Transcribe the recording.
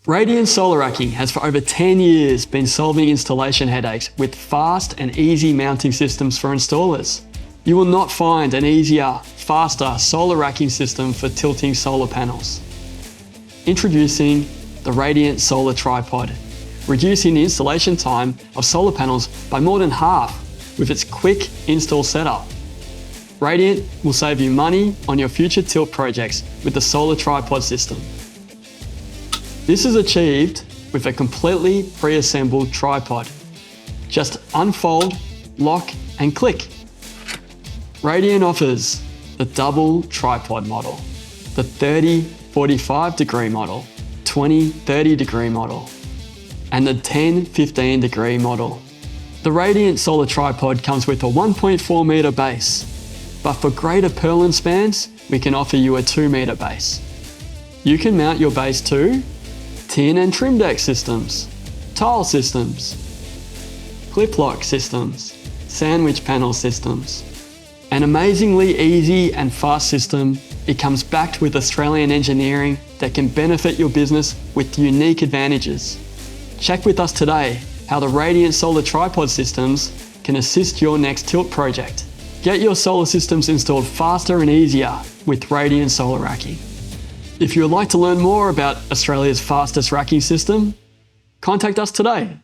Radiant Solar Racking has for over 10 years been solving installation headaches with fast and easy mounting systems for installers. You will not find an easier, faster solar racking system for tilting solar panels. Introducing the Radiant Solar Tripod, reducing the installation time of solar panels by more than half with its quick install setup. Radiant will save you money on your future tilt projects with the Solar Tripod system. This is achieved with a completely pre-assembled tripod. Just unfold, lock and click. Radiant offers the double tripod model, the 30-45 degree model, 20-30 degree model, and the 10-15 degree model. The Radiant Solar Tripod comes with a 1.4 metre base, but for greater purlin spans, we can offer you a 2 metre base. You can mount your base to tin and trim deck systems, tile systems, clip lock systems, sandwich panel systems. An amazingly easy and fast system, it comes backed with Australian engineering that can benefit your business with unique advantages. Check with us today how the Radiant Solar Tripod systems can assist your next tilt project. Get your solar systems installed faster and easier with Radiant Solar Racking. If you would like to learn more about Australia's fastest racking system, contact us today.